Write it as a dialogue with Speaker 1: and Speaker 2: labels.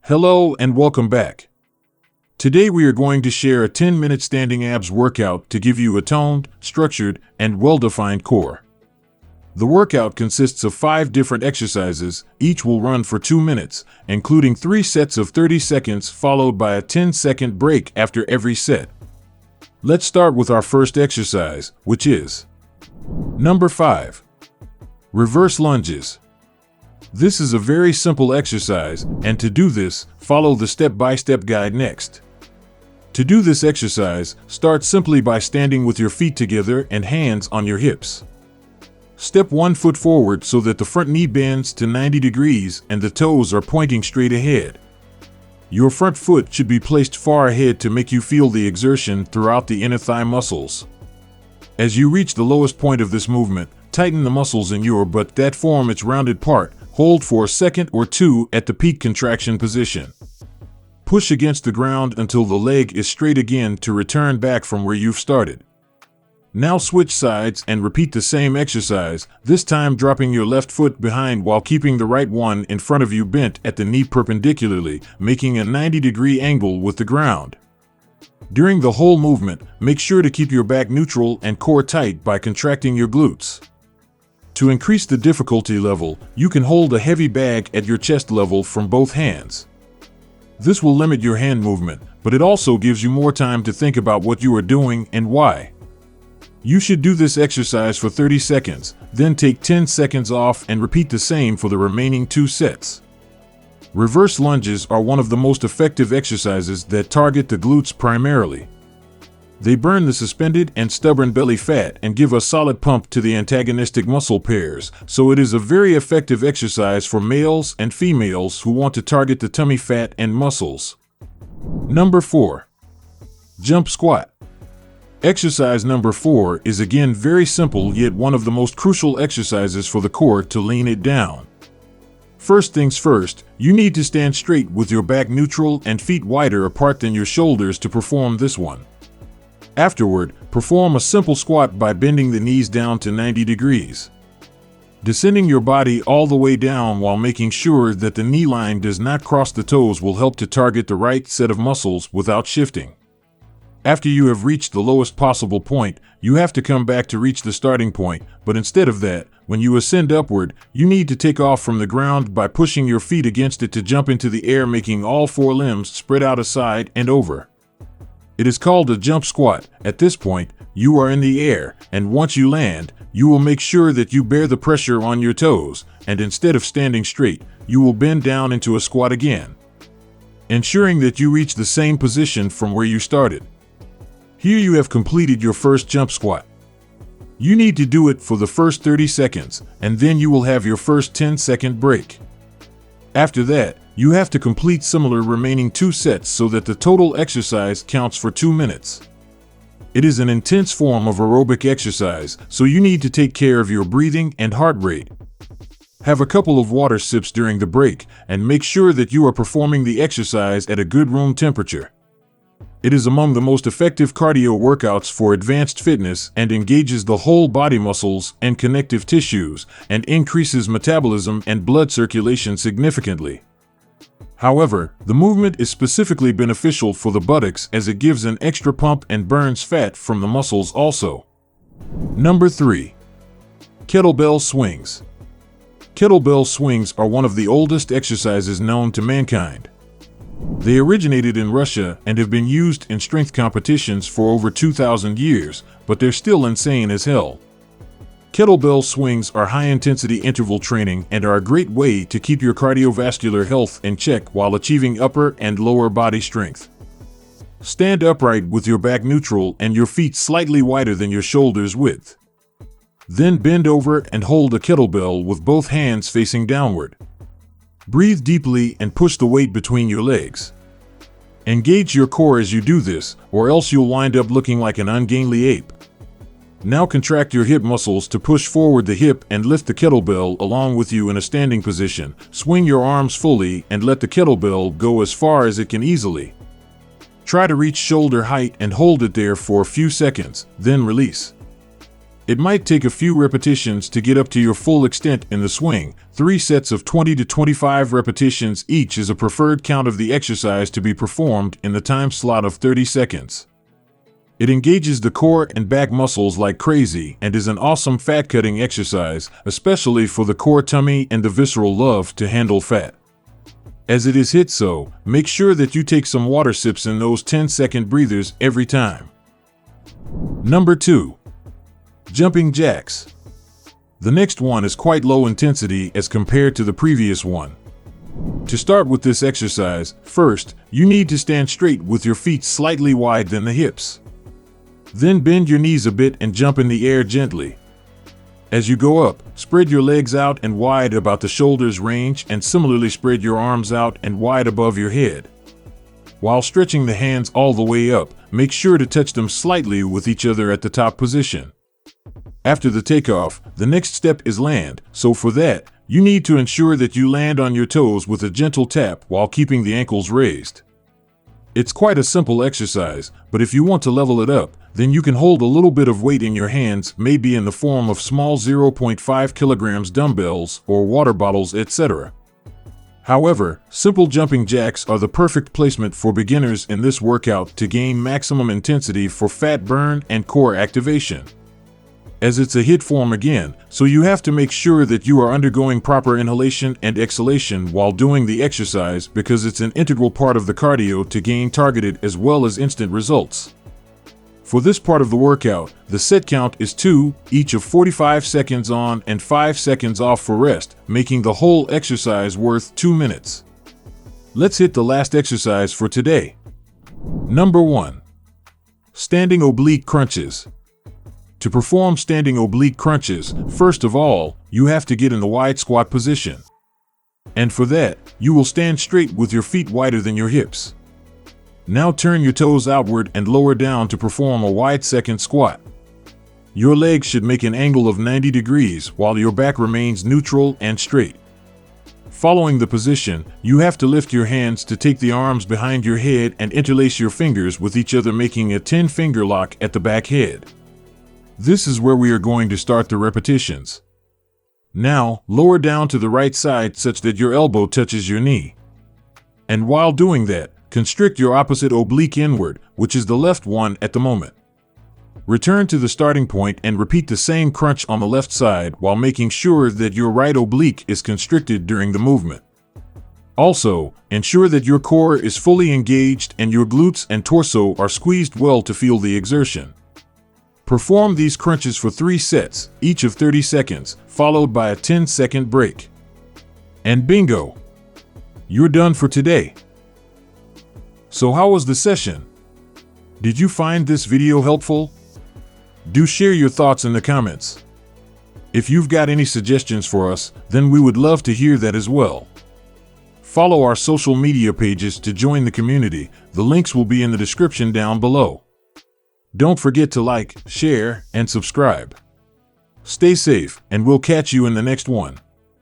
Speaker 1: Hello and welcome back. Today we are going to share a 10-minute standing abs workout to give you a toned, structured, and well-defined core. The workout consists of 5 different exercises. Each will run for 2 minutes, including 3 sets of 30 seconds followed by a 10-second break after every set. Let's start with our first exercise, which is number 5. Reverse lunges. This is a very simple exercise, and to do this, follow the step-by-step guide next. To do this exercise, start simply by standing with your feet together and hands on your hips. Step 1 foot forward so that the front knee bends to 90 degrees and the toes are pointing straight ahead. Your front foot should be placed far ahead to make you feel the exertion throughout the inner thigh muscles. As you reach the lowest point of this movement, tighten the muscles in your butt that form its rounded part. Hold for a second or 2 at the peak contraction position. Push against the ground until the leg is straight again to return back from where you've started. Now switch sides and repeat the same exercise, this time dropping your left foot behind while keeping the right one in front of you bent at the knee perpendicularly, making a 90-degree angle with the ground. During the whole movement, make sure to keep your back neutral and core tight by contracting your glutes. To increase the difficulty level, you can hold a heavy bag at your chest level from both hands. This will limit your hand movement, but it also gives you more time to think about what you are doing and why. You should do this exercise for 30 seconds, then take 10 seconds off and repeat the same for the remaining 2 sets. Reverse lunges are one of the most effective exercises that target the glutes primarily. They burn the suspended and stubborn belly fat and give a solid pump to the antagonistic muscle pairs, so it is a very effective exercise for males and females who want to target the tummy fat and muscles. Number 4. Jump squat. Exercise number 4 is again very simple yet one of the most crucial exercises for the core to lean it down. First things first, you need to stand straight with your back neutral and feet wider apart than your shoulders to perform this one. Afterward, perform a simple squat by bending the knees down to 90 degrees. Descending your body all the way down while making sure that the knee line does not cross the toes will help to target the right set of muscles without shifting. After you have reached the lowest possible point, you have to come back to reach the starting point, but instead of that, when you ascend upward, you need to take off from the ground by pushing your feet against it to jump into the air, making all 4 limbs spread out aside and over. It is called a jump squat. At this point, you are in the air, and once you land, you will make sure that you bear the pressure on your toes, and instead of standing straight, you will bend down into a squat again, ensuring that you reach the same position from where you started. Here you have completed your first jump squat. You need to do it for the first 30 seconds, and then you will have your first 10-second break. After that, you have to complete similar remaining 2 sets so that the total exercise counts for 2 minutes. It is an intense form of aerobic exercise, so you need to take care of your breathing and heart rate. Have a couple of water sips during the break, and make sure that you are performing the exercise at a good room temperature. It is among the most effective cardio workouts for advanced fitness and engages the whole body muscles and connective tissues, and increases metabolism and blood circulation significantly. However, the movement is specifically beneficial for the buttocks as it gives an extra pump and burns fat from the muscles also. Number 3. Kettlebell swings. Kettlebell swings are one of the oldest exercises known to mankind. They originated in Russia and have been used in strength competitions for over 2,000 years, but they're still insane as hell. Kettlebell swings are high-intensity interval training and are a great way to keep your cardiovascular health in check while achieving upper and lower body strength. Stand upright with your back neutral and your feet slightly wider than your shoulders width. Then bend over and hold a kettlebell with both hands facing downward. Breathe deeply and push the weight between your legs. Engage your core as you do this, or else you'll wind up looking like an ungainly ape. Now contract your hip muscles to push forward the hip and lift the kettlebell along with you in a standing position. Swing your arms fully and let the kettlebell go as far as it can easily. Try to reach shoulder height and hold it there for a few seconds, then release. It might take a few repetitions to get up to your full extent in the swing. 3 sets of 20 to 25 repetitions each is a preferred count of the exercise to be performed in the time slot of 30 seconds. It engages the core and back muscles like crazy and is an awesome fat-cutting exercise, especially for the core tummy and the visceral love to handle fat. As it is hit so, make sure that you take some water sips in those 10-second breathers every time. Number 2. Jumping jacks. The next one is quite low intensity as compared to the previous one. To start with this exercise, first, you need to stand straight with your feet slightly wide than the hips. Then bend your knees a bit and jump in the air gently. As you go up, spread your legs out and wide about the shoulders range and similarly spread your arms out and wide above your head. While stretching the hands all the way up, make sure to touch them slightly with each other at the top position. After the takeoff, the next step is land, so for that, you need to ensure that you land on your toes with a gentle tap while keeping the ankles raised. It's quite a simple exercise, but if you want to level it up, then you can hold a little bit of weight in your hands, maybe in the form of small 0.5 kilograms dumbbells or water bottles, etc. However, simple jumping jacks are the perfect placement for beginners in this workout to gain maximum intensity for fat burn and core activation. As it's a HIIT form again, so you have to make sure that you are undergoing proper inhalation and exhalation while doing the exercise because it's an integral part of the cardio to gain targeted as well as instant results. For this part of the workout, the set count is 2, each of 45 seconds on and 5 seconds off for rest, making the whole exercise worth 2 minutes. Let's hit the last exercise for today. Number 1. Standing oblique crunches. To perform standing oblique crunches, first of all, you have to get in the wide squat position. And for that, you will stand straight with your feet wider than your hips. Now turn your toes outward and lower down to perform a wide second squat. Your legs should make an angle of 90 degrees while your back remains neutral and straight. Following the position, you have to lift your hands to take the arms behind your head and interlace your fingers with each other, making a 10-finger lock at the back head. This is where we are going to start the repetitions. Now, lower down to the right side such that your elbow touches your knee. And while doing that, constrict your opposite oblique inward, which is the left one at the moment. Return to the starting point and repeat the same crunch on the left side while making sure that your right oblique is constricted during the movement. Also, ensure that your core is fully engaged and your glutes and torso are squeezed well to feel the exertion. Perform these crunches for 3 sets, each of 30 seconds, followed by a 10-second break. And bingo! You're done for today. So how was the session? Did you find this video helpful? Do share your thoughts in the comments. If you've got any suggestions for us, then we would love to hear that as well. Follow our social media pages to join the community. The links will be in the description down below. Don't forget to like, share, and subscribe. Stay safe, and we'll catch you in the next one.